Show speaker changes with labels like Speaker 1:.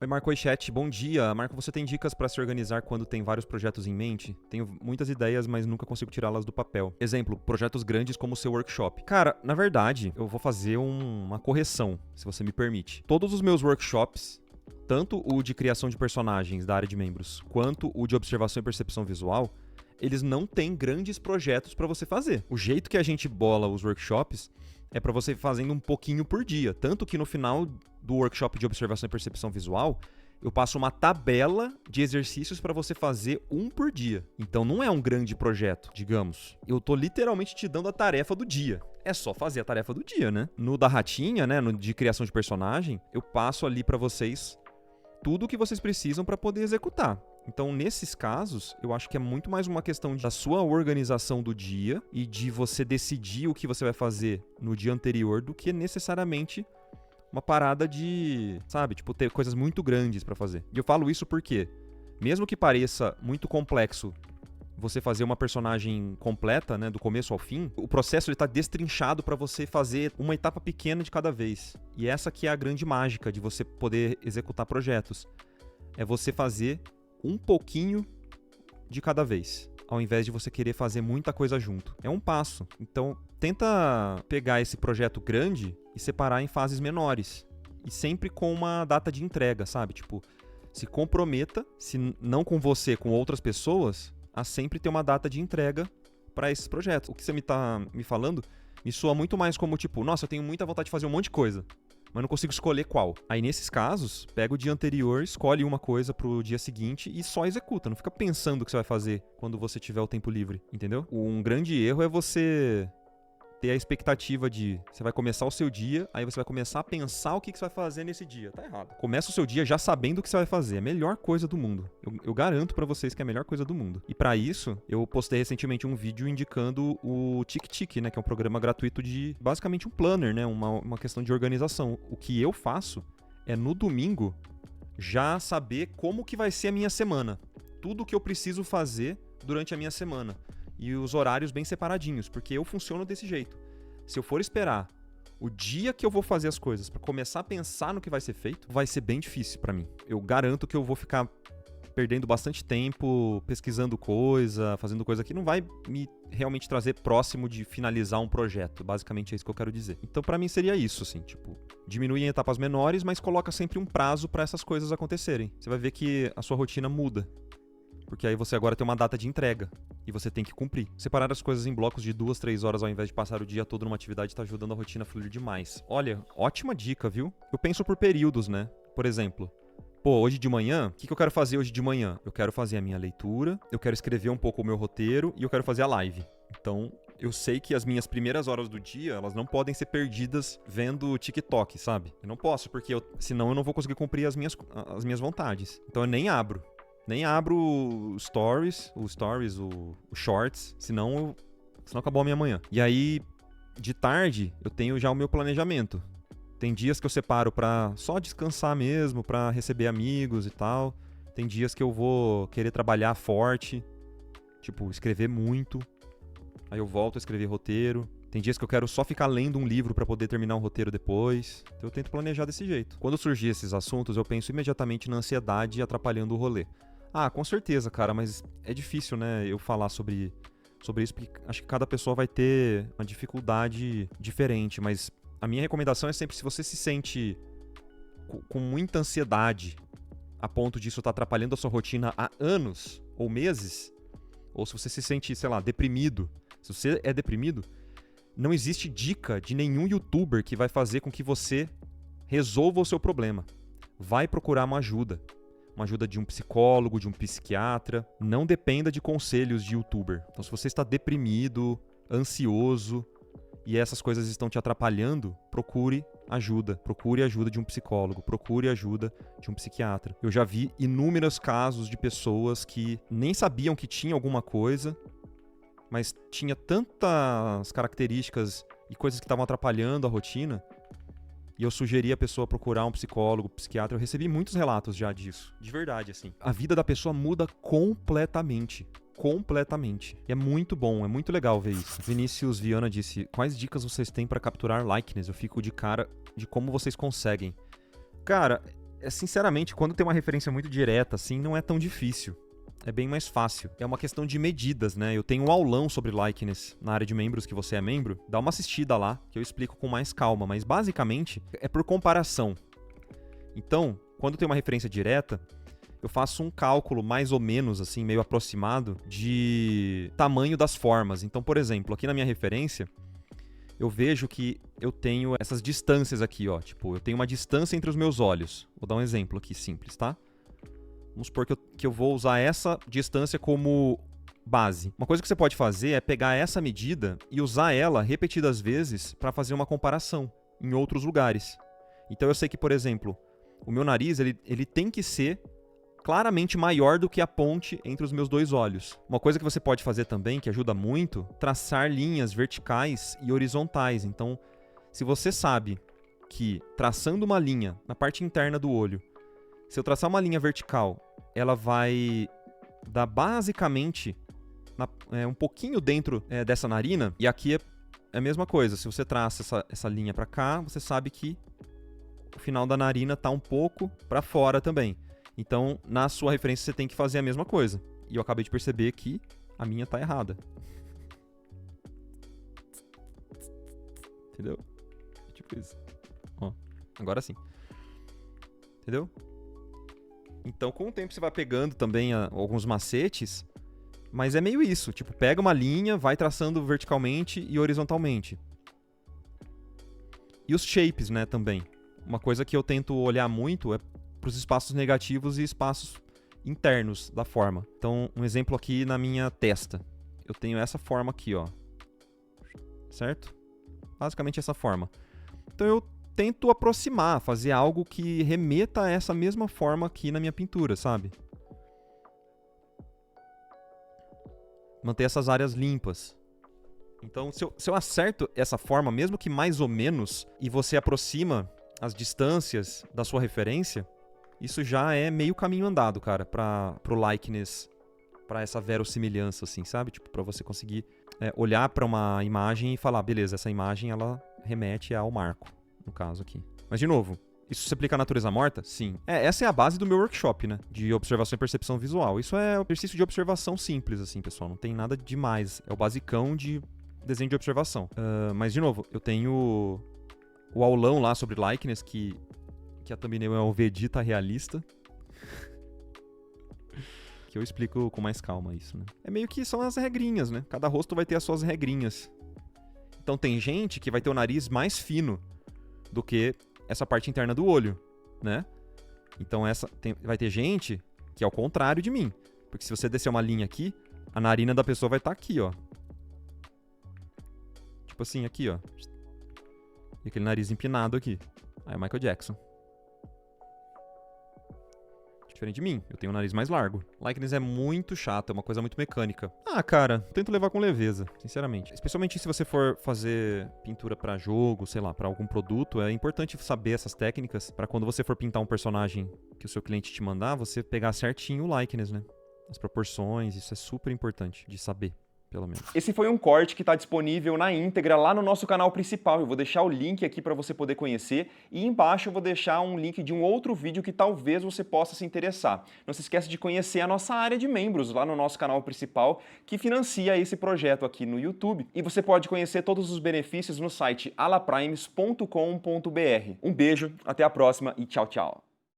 Speaker 1: Oi, Marco, oi, chat, bom dia. Marco, você tem dicas para se organizar quando tem vários projetos em mente? Tenho muitas ideias, mas nunca consigo tirá-las do papel. Exemplo, projetos grandes como o seu workshop. Cara, na verdade, eu vou fazer uma correção, se você me permite. Todos os meus workshops, tanto o de criação de personagens da área de membros, quanto o de observação e percepção visual, eles não têm grandes projetos para você fazer. O jeito que a gente bola os workshops é para você ir fazendo um pouquinho por dia. Tanto que no final do workshop de observação e percepção visual, eu passo uma tabela de exercícios para você fazer um por dia. Então não é um grande projeto, digamos. Eu tô literalmente te dando a tarefa do dia. É só fazer a tarefa do dia, né? No da ratinha, né, no de criação de personagem, eu passo ali para vocês tudo o que vocês precisam para poder executar. Então, nesses casos, eu acho que é muito mais uma questão da sua organização do dia e de você decidir o que você vai fazer no dia anterior do que necessariamente uma parada de, sabe, tipo, ter coisas muito grandes para fazer. E eu falo isso porque, mesmo que pareça muito complexo você fazer uma personagem completa, né, do começo ao fim, o processo está destrinchado para você fazer uma etapa pequena de cada vez. E essa que é a grande mágica de você poder executar projetos. É você fazer um pouquinho de cada vez, ao invés de você querer fazer muita coisa junto. É um passo. Então, tenta pegar esse projeto grande e separar em fases menores. E sempre com uma data de entrega, sabe? Tipo, se comprometa, se não com você, com outras pessoas, a sempre ter uma data de entrega para esses projetos. O que você tá me falando me soa muito mais como tipo, nossa, eu tenho muita vontade de fazer um monte de coisa, mas não consigo escolher qual. Aí nesses casos, pega o dia anterior, escolhe uma coisa pro dia seguinte e só executa. Não fica pensando o que você vai fazer quando você tiver o tempo livre, entendeu? Um grande erro é você ter a expectativa de você vai começar o seu dia, aí você vai começar a pensar o que você vai fazer nesse dia. Tá errado. Começa o seu dia já sabendo o que você vai fazer. É a melhor coisa do mundo. Eu garanto pra vocês que é a melhor coisa do mundo. E pra isso, eu postei recentemente um vídeo indicando o TickTick, né? Que é um programa gratuito de, basicamente, um planner, né? Uma questão de organização. O que eu faço é, no domingo, já saber como que vai ser a minha semana. Tudo o que eu preciso fazer durante a minha semana. E os horários bem separadinhos, porque eu funciono desse jeito. Se eu for esperar o dia que eu vou fazer as coisas pra começar a pensar no que vai ser feito, vai ser bem difícil pra mim. Eu garanto que eu vou ficar perdendo bastante tempo pesquisando coisa, fazendo coisa que não vai me realmente trazer próximo de finalizar um projeto. Basicamente é isso que eu quero dizer. Então pra mim seria isso, assim, tipo, diminui em etapas menores, mas coloca sempre um prazo pra essas coisas acontecerem. Você vai ver que a sua rotina muda. Porque aí você agora tem uma data de entrega e você tem que cumprir. Separar as coisas em blocos de 2, 3 horas ao invés de passar o dia todo numa atividade tá ajudando a rotina a fluir demais. Olha, ótima dica, viu? Eu penso por períodos, né? Por exemplo, pô, hoje de manhã, o que eu quero fazer hoje de manhã? Eu quero fazer a minha leitura, eu quero escrever um pouco o meu roteiro e eu quero fazer a live. Então, eu sei que as minhas primeiras horas do dia, elas não podem ser perdidas vendo TikTok, sabe? Eu não posso, porque senão eu não vou conseguir cumprir as minhas vontades. Então eu nem abro. Nem abro o Stories, o Shorts, senão acabou a minha manhã. E aí, de tarde, eu tenho já o meu planejamento. Tem dias que eu separo pra só descansar mesmo, pra receber amigos e tal. Tem dias que eu vou querer trabalhar forte, tipo, escrever muito. Aí eu volto a escrever roteiro. Tem dias que eu quero só ficar lendo um livro pra poder terminar um roteiro depois. Então eu tento planejar desse jeito. Quando surgir esses assuntos, eu penso imediatamente na ansiedade atrapalhando o rolê. Ah, com certeza, cara, mas é difícil, né, eu falar sobre isso, porque acho que cada pessoa vai ter uma dificuldade diferente, mas a minha recomendação é sempre, se você se sente com muita ansiedade, a ponto disso estar atrapalhando a sua rotina há anos ou meses, ou se você se sente, sei lá, deprimido, se você é deprimido, não existe dica de nenhum youtuber que vai fazer com que você resolva o seu problema. Vai procurar uma ajuda de um psicólogo, de um psiquiatra. Não dependa de conselhos de youtuber. Então, se você está deprimido, ansioso e essas coisas estão te atrapalhando, procure ajuda. Procure ajuda de um psicólogo, procure ajuda de um psiquiatra. Eu já vi inúmeros casos de pessoas que nem sabiam que tinha alguma coisa, mas tinha tantas características e coisas que estavam atrapalhando a rotina, e eu sugeri a pessoa procurar um psicólogo, psiquiatra. Eu recebi muitos relatos já disso. De verdade, assim. A vida da pessoa muda completamente. Completamente. E é muito bom, é muito legal ver isso. Vinícius Viana disse: quais dicas vocês têm pra capturar likeness? Eu fico de cara de como vocês conseguem. Cara, Sinceramente, quando tem uma referência muito direta, assim, não é tão difícil. É bem mais fácil. É uma questão de medidas, né? Eu tenho um aulão sobre likeness na área de membros, que você é membro. Dá uma assistida lá, que eu explico com mais calma. Mas, basicamente, é por comparação. Então, quando tem uma referência direta, eu faço um cálculo mais ou menos, assim, meio aproximado, de tamanho das formas. Então, por exemplo, aqui na minha referência, eu vejo que eu tenho essas distâncias aqui, ó. Tipo, eu tenho uma distância entre os meus olhos. Vou dar um exemplo aqui simples, tá? Vamos supor que eu vou usar essa distância como base. Uma coisa que você pode fazer é pegar essa medida e usar ela repetidas vezes para fazer uma comparação em outros lugares. Então eu sei que, por exemplo, o meu nariz ele tem que ser claramente maior do que a ponte entre os meus dois olhos. Uma coisa que você pode fazer também, que ajuda muito, traçar linhas verticais e horizontais. Então, se você sabe que traçando uma linha na parte interna do olho, se eu traçar uma linha vertical, ela vai dar basicamente um pouquinho dentro dessa narina. E aqui é a mesma coisa. Se você traça essa linha para cá, você sabe que o final da narina está um pouco para fora também. Então, na sua referência, você tem que fazer a mesma coisa. E eu acabei de perceber que a minha está errada. Entendeu? Tipo isso. Ó, agora sim. Entendeu? Então, com o tempo, você vai pegando também alguns macetes, mas é meio isso. Tipo, pega uma linha, vai traçando verticalmente e horizontalmente. E os shapes, né, também. Uma coisa que eu tento olhar muito é para os espaços negativos e espaços internos da forma. Então, um exemplo aqui na minha testa. Eu tenho essa forma aqui, ó. Certo? Basicamente essa forma. Então, eu tento aproximar, fazer algo que remeta a essa mesma forma aqui na minha pintura, sabe? Manter essas áreas limpas. Então, se eu acerto essa forma, mesmo que mais ou menos, e você aproxima as distâncias da sua referência, isso já é meio caminho andado, cara, pro likeness, pra essa verossimilhança, assim, sabe? Tipo, pra você conseguir olhar pra uma imagem e falar, beleza, essa imagem, ela remete ao marco. No caso aqui. Mas, de novo, isso se aplica à natureza morta? Sim. Essa é a base do meu workshop, né? De observação e percepção visual. Isso é um exercício de observação simples, assim, pessoal. Não tem nada demais. É o basicão de desenho de observação. Mas, de novo, eu tenho o aulão lá sobre likeness, que a thumbnail é o Vegeta realista. Que eu explico com mais calma isso, né? É meio que são as regrinhas, né? Cada rosto vai ter as suas regrinhas. Então, tem gente que vai ter o nariz mais fino do que essa parte interna do olho, né? Então vai ter gente que é o contrário de mim. Porque se você descer uma linha aqui, a narina da pessoa vai estar aqui, ó. Tipo assim, aqui, ó. E aquele nariz empinado aqui. Aí é o Michael Jackson. Diferente de mim, eu tenho um nariz mais largo. Likeness é muito chato, é uma coisa muito mecânica. Ah, cara, eu tento levar com leveza, sinceramente. Especialmente se você for fazer pintura pra jogo, sei lá, pra algum produto, é importante saber essas técnicas pra quando você for pintar um personagem que o seu cliente te mandar, você pegar certinho o likeness, né? As proporções, isso é super importante de saber. Pelo menos.
Speaker 2: Esse foi um corte que está disponível na íntegra lá no nosso canal principal. Eu vou deixar o link aqui para você poder conhecer e embaixo eu vou deixar um link de um outro vídeo que talvez você possa se interessar. Não se esqueça de conhecer a nossa área de membros lá no nosso canal principal que financia esse projeto aqui no YouTube. E você pode conhecer todos os benefícios no site alaprimes.com.br. Um beijo, até a próxima e tchau, tchau.